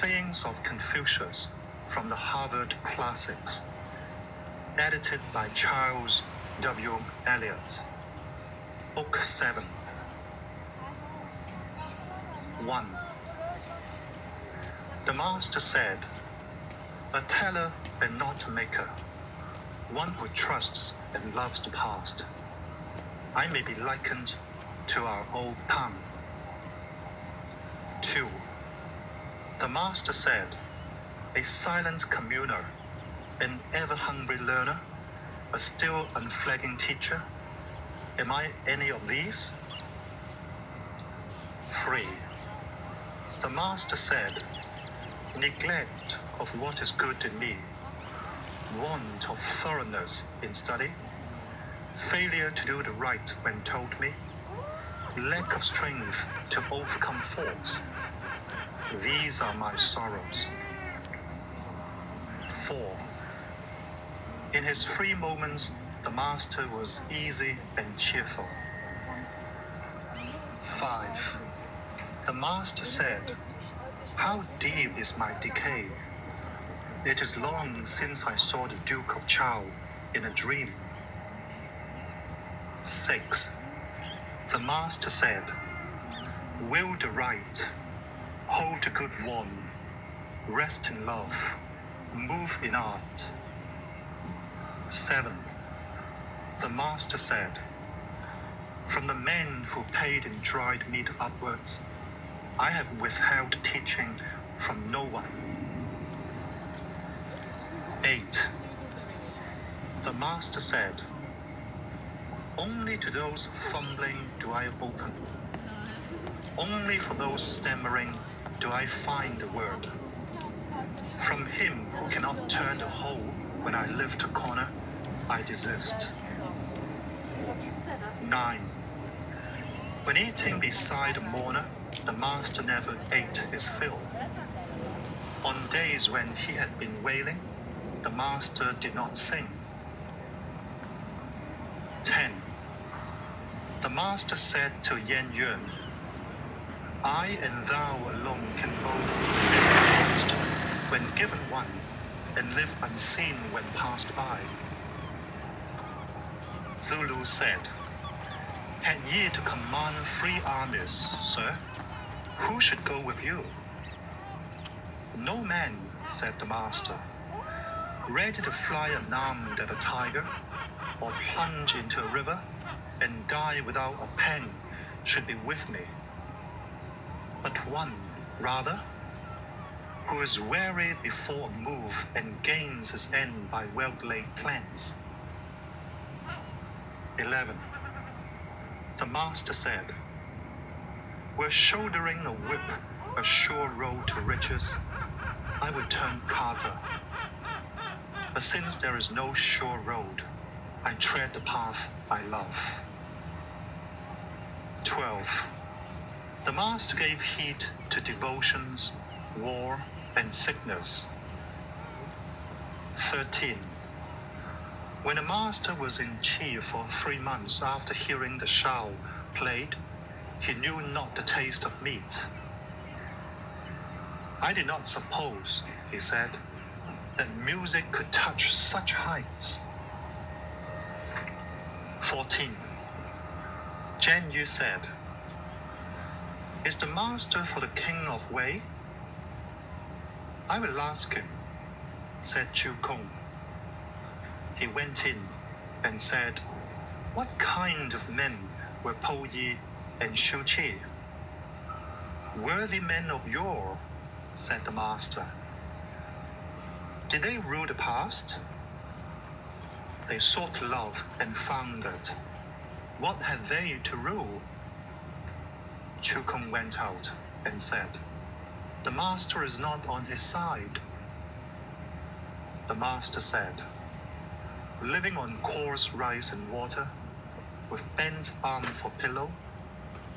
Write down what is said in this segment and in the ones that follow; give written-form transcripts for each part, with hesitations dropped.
Sayings of Confucius from the Harvard Classics, edited by Charles W. Eliot. Book 7. 1. The master said, "A teller and not a maker, one who trusts and loves the past. I may be likened to our old tongue." 2. The master said, "A silent communer, an ever-hungry learner, a still unflagging teacher. Am I any of these?" 3. The master said, "Neglect of what is good in me, want of thoroughness in study, failure to do the right when told me, lack of strength to overcome faults. These are my sorrows." 4. In his free moments, the master was easy and cheerful. 5. The master said, "How deep is my decay? It is long since I saw the Duke of Chow in a dream." 6. The master said, "Will the right, hold the good one, rest in love, move in art." 7. The master said, "From the men who paid in dried meat upwards, I have withheld teaching from no one." 8. The master said, "Only to those fumbling do I open. Only for those stammering do I find the word. From him who cannot turn the whole when I lift a corner, I desist." 9. When eating beside a mourner, the master never ate his fill. On days when he had been wailing, the master did not sing. 10. The master said to Yan Yuan, "I and thou alone can both live lost when given one, and live unseen when passed by." Zulu said, "Had ye to command 3 armies, sir, who should go with you?" "No man," said the master, "ready to fly unarmed at a tiger, or plunge into a river and die without a pang, should be with me, but one, rather, who is wary before a move and gains his end by well-laid plans." 11. The master said, "Were shouldering a whip a sure road to riches, I would turn carter. But since there is no sure road, I tread the path I love." 12. The master gave heed to devotions, war, and sickness. 13. When the master was in Qi for 3 months after hearing the shao played, he knew not the taste of meat. "I did not suppose," he said, "that music could touch such heights." 14. Jan Yu said, "Is the master for the king of Wei?" "I will ask him," said Chu Kong. He went in and said, "What kind of men were Po Yi and Shu Qi?" "Worthy men of yore," said the master. "Did they rule the past?" "They sought love and found it. What had they to rule?" Chu Kong went out and said, "The master is not on his side." The master said, "Living on coarse rice and water, with bent arm for pillow,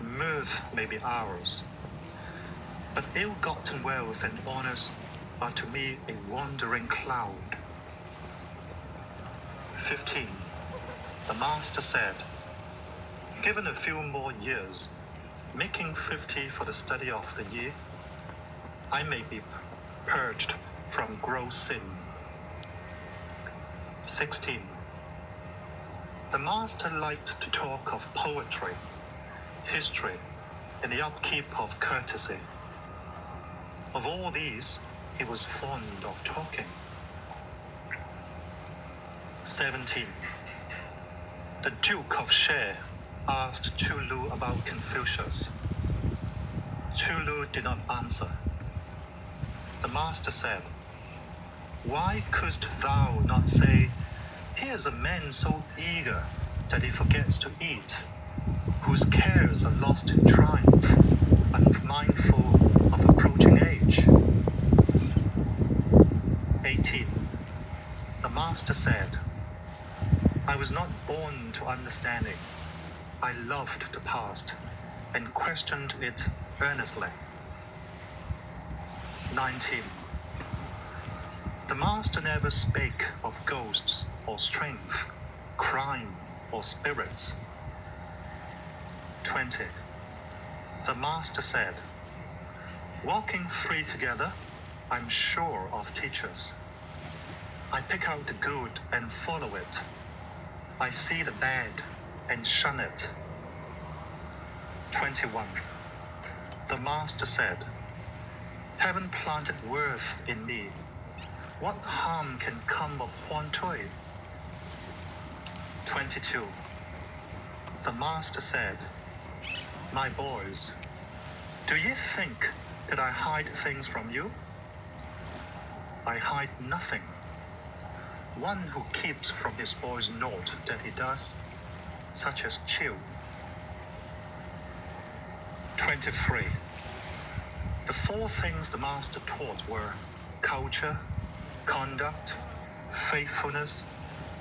mirth may be ours. But ill-gotten wealth and honors are to me a wandering cloud." 15. The master said, "Given a few more years, making 50 for the study of the year, I may be purged from gross sin. 16. The master liked to talk of poetry, history, and the upkeep of courtesy. Of all these, he was fond of talking. 17. The Duke of She asked Chulu about Confucius. Chulu did not answer. The master said, "Why couldst thou not say, 'Here is a man so eager that he forgets to eat, whose cares are lost in triumph, unmindful of approaching age'?" 18. The master said, "I was not born to understanding. I loved the past and questioned it earnestly." 19. The master never spake of ghosts or strength, crime or spirits. 20. The master said, "Walking free together, I'm sure of teachers. I pick out the good and follow it. I see the bad and shun it." 21. The master said, "Heaven planted worth in me. What harm can come of Huan Tui?" 22. The master said, "My boys, do ye think that I hide things from you? I hide nothing. One who keeps from his boys naught that he does, such as chew." 23. The four things the master taught were culture, conduct, faithfulness,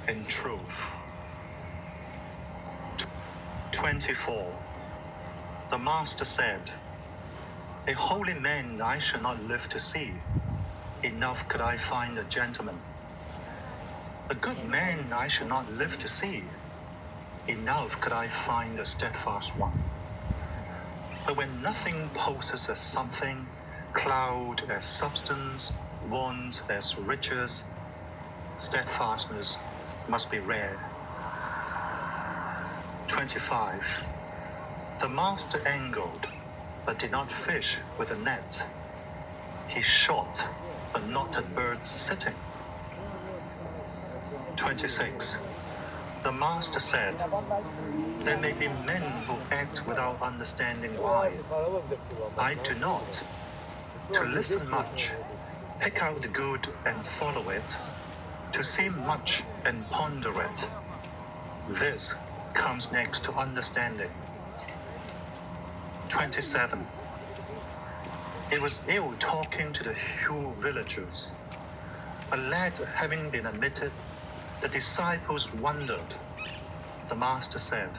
and truth. 24. The master said, "A holy man I shall not live to see. Enough could I find a gentleman. A good man I shall not live to see. Enough could I find a steadfast one. But when nothing poses as something, cloud as substance, want as riches, steadfastness must be rare." 25. The master angled, but did not fish with a net. He shot, but not at birds sitting. 26. The master said, "There may be men who act without understanding why. I do not. To listen much, pick out the good and follow it, to see much and ponder it. This comes next to understanding." 27. It was ill talking to the Hu villagers. A lad having been admitted, the disciples wondered. The master said,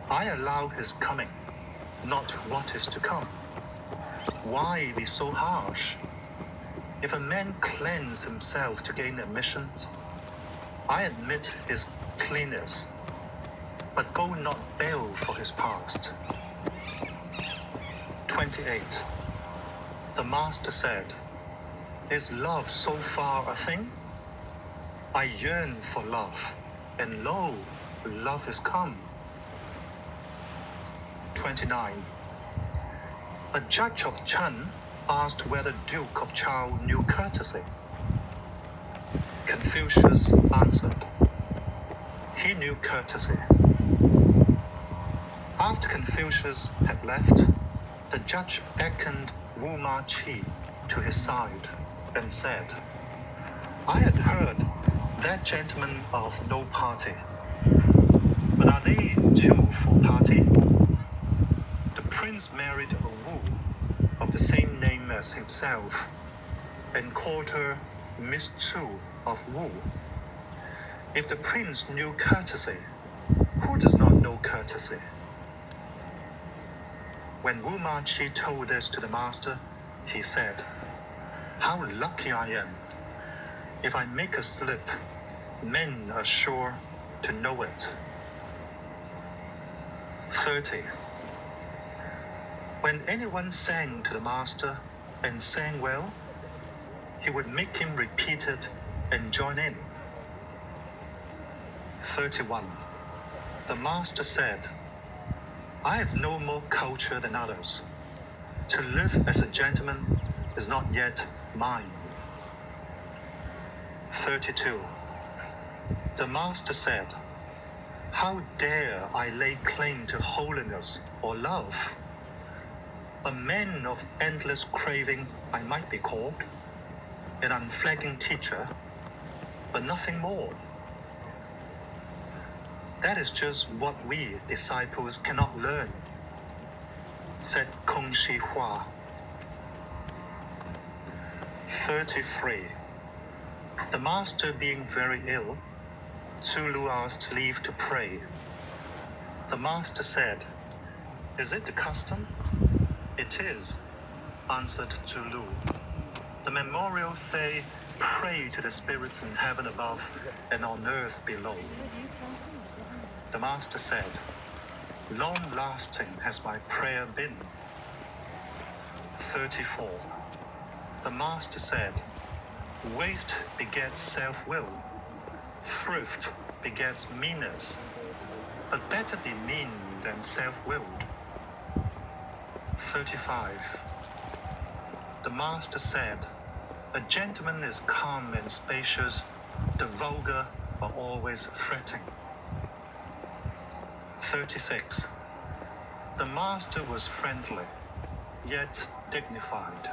"I allow his coming, not what is to come. Why be so harsh? If a man cleanse himself to gain admission, I admit his cleanness, but go not bail for his past." 28. The master said, "Is love so far a thing? I yearn for love, and lo, love is come." 29. A judge of Chen asked whether Duke of Chao knew courtesy. Confucius answered, "He knew courtesy." After Confucius had left, the judge beckoned Wu Ma Chi to his side and said, "I had heard that gentlemen are of no party, but are they too for party?" The prince married a Wu of the same name as himself and called her Miss Chu of Wu. If the prince knew courtesy, who does not know courtesy? When Wu Ma Chi told this to the master, he said, "How lucky I am! If I make a slip, men are sure to know it." 30. When anyone sang to the master and sang well, he would make him repeat it and join in. 31. The master said, I have no more culture than others. To live as a gentleman is not yet mine. 32. The master said, how dare I lay claim to holiness or love? A man of endless craving I might be called, an unflagging teacher, but nothing more. That is just what we disciples cannot learn, said Confucius. 33. The master being very ill, Zulu asked leave to pray. The master said, is it the custom? It is, answered Zulu. The memorials say, pray to the spirits in heaven above and on earth below. The master said, long-lasting has my prayer been. 34. The master said, waste begets self-will, thrift begets meanness, but better be mean than self-willed. 35. The master said, a gentleman is calm and spacious, the vulgar are always fretting. 36. The master was friendly, yet dignified.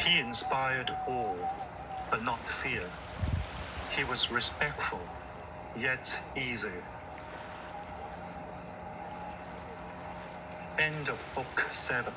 He inspired awe, but not fear. He was respectful, yet easy. End of Book 7.